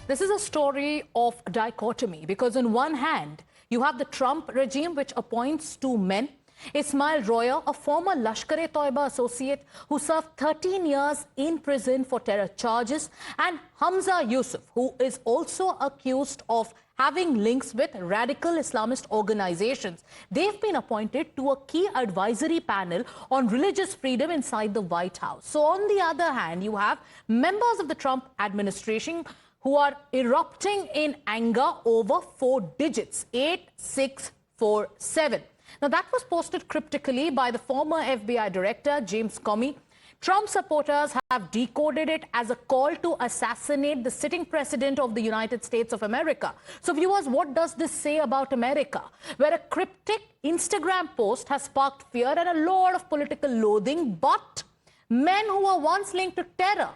This is a story of dichotomy because on one hand, you have the Trump regime which appoints two men. Ismile Royer, a former Lashkar-e-Toiba associate who served 13 years in prison for terror charges, and Hamza Yusuf, who is also accused of having links with radical Islamist organizations. They've been appointed to a key advisory panel on religious freedom inside the White House. So on the other hand, you have members of the Trump administration who are erupting in anger over 4 digits, 8647. Now, that was posted cryptically by the former FBI director, James Comey. Trump supporters have decoded it as a call to assassinate the sitting president of the United States of America. So, viewers, what does this say about America? Where a cryptic Instagram post has sparked fear and a lot of political loathing, but men who were once linked to terror,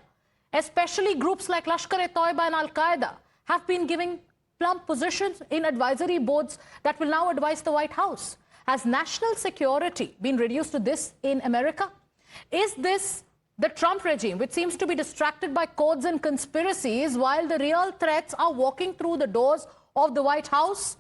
especially groups like Lashkar-e-Toiba and Al-Qaeda, have been giving plump positions in advisory boards that will now advise the White House. Has national security been reduced to this in America? Is this the Trump regime, which seems to be distracted by codes and conspiracies while the real threats are walking through the doors of the White House?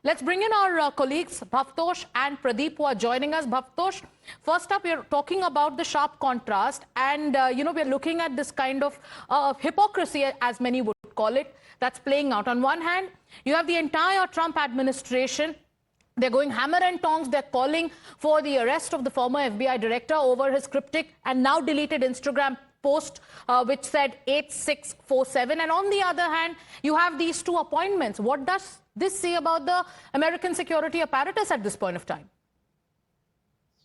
Let's bring in our colleagues, Bhavtosh and Pradeep, who are joining us. Bhavtosh, first up, we're talking about the sharp contrast and, we're looking at this kind of hypocrisy, as many would call it, that's playing out. On one hand, you have the entire Trump administration. They're going hammer and tongs. They're calling for the arrest of the former FBI director over his cryptic and now deleted Instagram post, which said 8647. And on the other hand, you have these two appointments. What does this say about the American security apparatus at this point of time?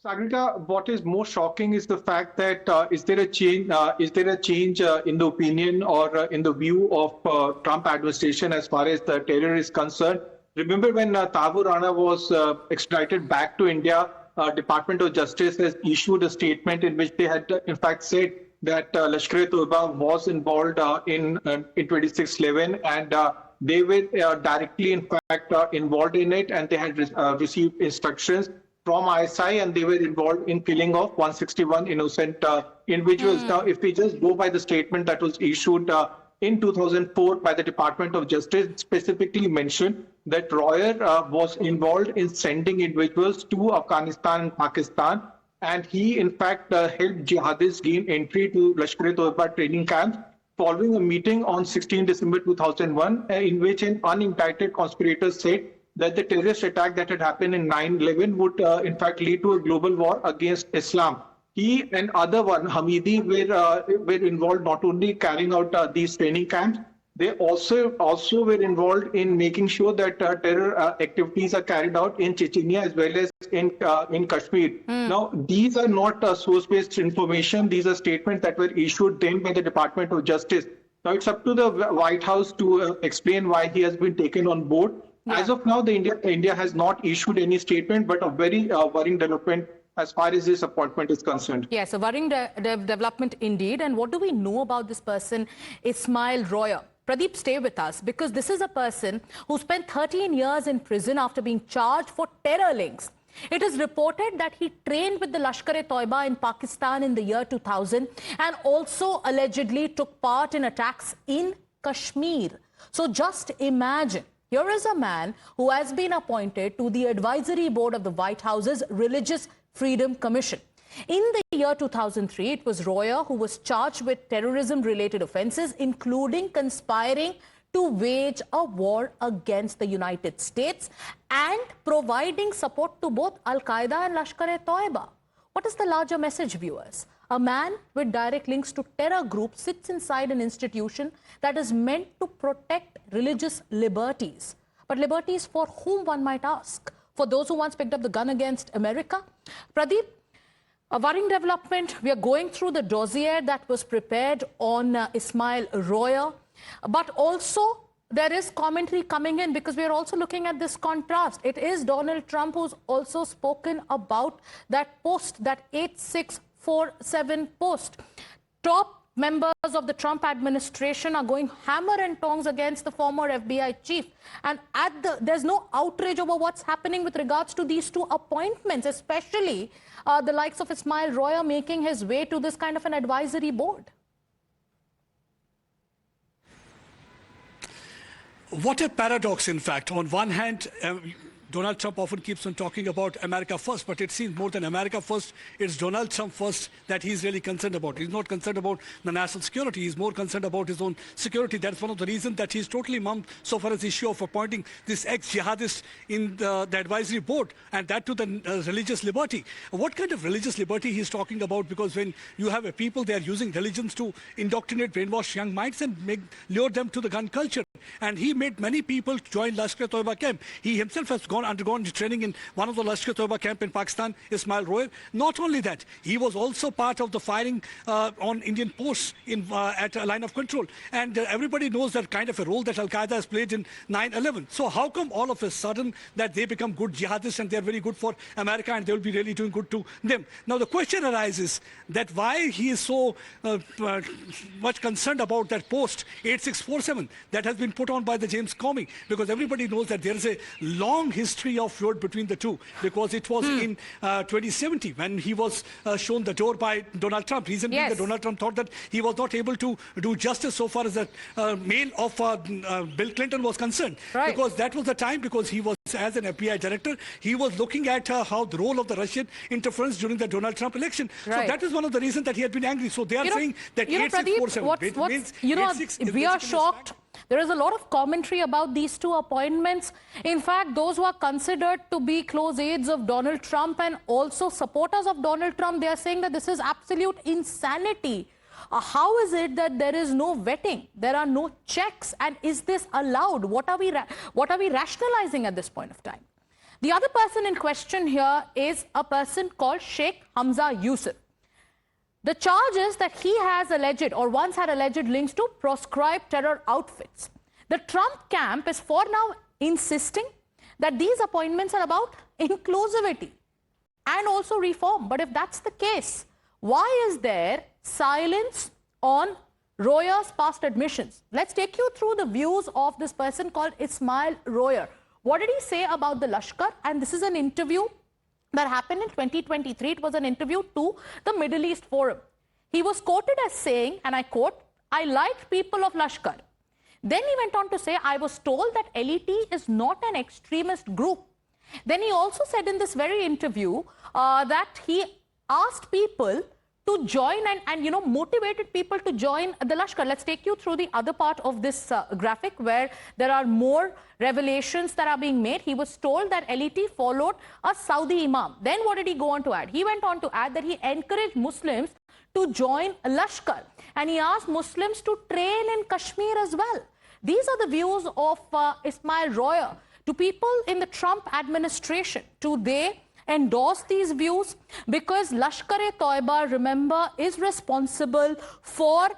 Sagrita, what is more shocking is the fact that is there a change in the opinion or in the view of Trump administration as far as the terror is concerned? Remember when Thakur Rana was extradited back to India, Department of Justice has issued a statement in which they had in fact said that Lashkar-e-Toiba was involved in 2611 and they were directly in fact involved in it, and they had received instructions from ISI and they were involved in killing of 161 innocent individuals. Now, if we just go by the statement that was issued in 2004 by the Department of Justice, specifically mentioned that Royer was involved in sending individuals to Afghanistan and Pakistan, and he in fact helped jihadists gain entry to Lashkar-e-Toiba training camps following a meeting on 16 December 2001 in which an unindicted conspirator said that the terrorist attack that had happened in 9/11 would in fact lead to a global war against Islam. He and other one, Hamidi, were involved not only carrying out these training camps, they also were involved in making sure that terror activities are carried out in Chechnya as well as in Kashmir. Now, these are not source-based information. These are statements that were issued then by the Department of Justice. Now, it's up to the White House to explain why he has been taken on board. Yeah. As of now, India has not issued any statement, but a very worrying development as far as this appointment is concerned. Yes, a worrying development indeed. And what do we know about this person, Ismile Royer? Pradeep, stay with us, because this is a person who spent 13 years in prison after being charged for terror links. It is reported that he trained with the Lashkar-e-Toiba in Pakistan in the year 2000 and also allegedly took part in attacks in Kashmir. So just imagine, here is a man who has been appointed to the advisory board of the White House's Religious Freedom Commission. In the year 2003, it was Royer who was charged with terrorism-related offenses, including conspiring to wage a war against the United States and providing support to both Al-Qaeda and Lashkar-e-Toiba. What is the larger message, viewers? A man with direct links to terror groups sits inside an institution that is meant to protect religious liberties. But liberties for whom, one might ask? For those who once picked up the gun against America? Pradeep, a worrying development. We are going through the dossier that was prepared on Ismile Royer. But also, there is commentary coming in because we are also looking at this contrast. It is Donald Trump who's also spoken about that post, that 8647 post. Top members of the Trump administration are going hammer and tongs against the former FBI chief. And there's no outrage over what's happening with regards to these two appointments, especially the likes of Ismile Royer making his way to this kind of an advisory board. What a paradox, in fact. On one hand, Donald Trump often keeps on talking about America first, but it seems more than America first, it's Donald Trump first that he's really concerned about. He's not concerned about the national security. He's more concerned about his own security. That's one of the reasons that he's totally mum so far as the issue of appointing this ex-jihadist in the advisory board, and that to the religious liberty. What kind of religious liberty he's talking about? Because when you have a people, they are using religions to indoctrinate, brainwash young minds and lure them to the gun culture. And he made many people join Lashkar-e-Toiba camp. He himself has undergone training in one of the Lashkar-e-Toiba camp in Pakistan, Ismile Royer. Not only that, he was also part of the firing on Indian posts at a line of control. And everybody knows that kind of a role that Al-Qaeda has played in 9/11. So how come all of a sudden that they become good jihadists and they're very good for America and they'll be really doing good to them? Now the question arises that why he is so much concerned about that post 8647 that has been put on by the James Comey, because everybody knows that there is a long history of feud between the two, because it was in 2017 when he was shown the door by Donald Trump. Reason being that Donald Trump thought that he was not able to do justice so far as the mail of Bill Clinton was concerned. Right. Because that was the time, because he was, as an FBI director, he was looking at how the role of the Russian interference during the Donald Trump election. Right. So that is one of the reasons that he had been angry. So they are saying that 8647 means we are shocked. There is a lot of commentary about these two appointments. In fact, those who are considered to be close aides of Donald Trump and also supporters of Donald Trump, they are saying that this is absolute insanity. How is it that there is no vetting? There are no checks. And is this allowed? What are we rationalizing at this point of time? The other person in question here is a person called Sheikh Hamza Yusuf. The charge is that he has alleged or once had alleged links to proscribed terror outfits. The Trump camp is for now insisting that these appointments are about inclusivity and also reform. But if that's the case, why is there silence on Royer's past admissions? Let's take you through the views of this person called Ismile Royer. What did he say about the Lashkar? And this is an interview that happened in 2023. It was an interview to the Middle East Forum. He was quoted as saying, and I quote, "I liked people of Lashkar." Then he went on to say, "I was told that LET is not an extremist group." Then he also said in this very interview that he asked people to join and motivated people to join the Lashkar. Let's take you through the other part of this graphic where there are more revelations that are being made. He was told that LET followed a Saudi imam. Then what did he go on to add? He went on to add that he encouraged Muslims to join Lashkar, and he asked Muslims to train in Kashmir as well. These are the views of Ismile Royer. To people in the Trump administration, do they endorse these views? Because Lashkar-e-Toiba, remember, is responsible for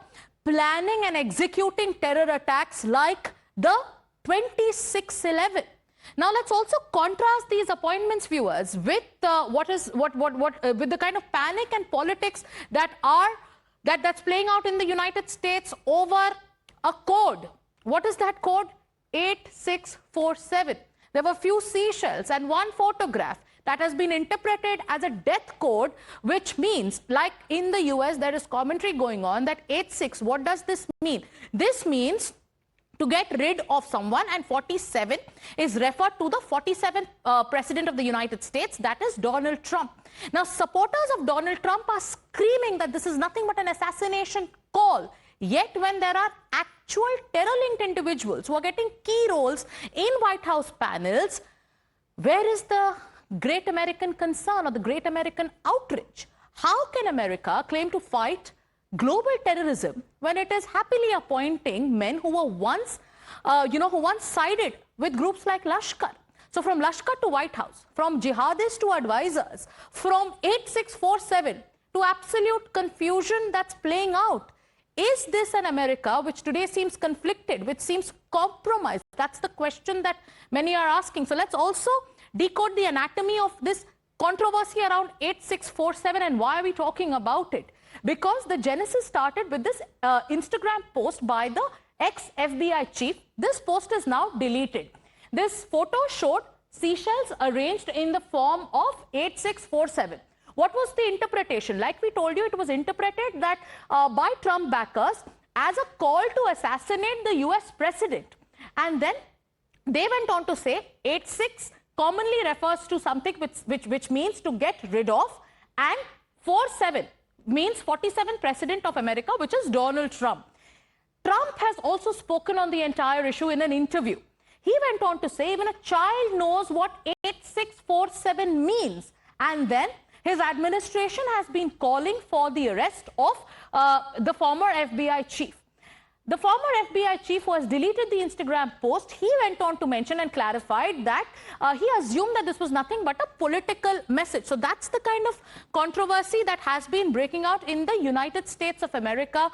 planning and executing terror attacks like the 26/11. Now let's also contrast these appointments, viewers, with with the kind of panic and politics that's playing out in the United States over a code. What is that code? 8647. There were few seashells and one photograph that has been interpreted as a death code, which means, like in the US, there is commentary going on that 86, what does this mean? This means to get rid of someone, and 47 is referred to the 47th President of the United States, that is Donald Trump. Now, supporters of Donald Trump are screaming that this is nothing but an assassination call. Yet, when there are actual terror-linked individuals who are getting key roles in White House panels, where is the great American concern or the great American outrage? How can America claim to fight global terrorism when it is happily appointing men who were once, who once sided with groups like Lashkar? So from Lashkar to White House, from jihadists to advisors, from 8647 to absolute confusion that's playing out. Is this an America which today seems conflicted, which seems compromised? That's the question that many are asking. So let's also decode the anatomy of this controversy around 8647 and why are we talking about it? Because the genesis started with this Instagram post by the ex-FBI chief. This post is now deleted. This photo showed seashells arranged in the form of 8647. What was the interpretation? Like we told you, it was interpreted that by Trump backers as a call to assassinate the US president. And then they went on to say 86 commonly refers to something which means to get rid of, and 47 means 47th president of America, which is Donald Trump. Trump has also spoken on the entire issue in an interview. He went on to say even a child knows what 8647 means. And then his administration has been calling for the arrest of the former FBI chief. The former FBI chief who has deleted the Instagram post, he went on to mention and clarified that he assumed that this was nothing but a political message. So that's the kind of controversy that has been breaking out in the United States of America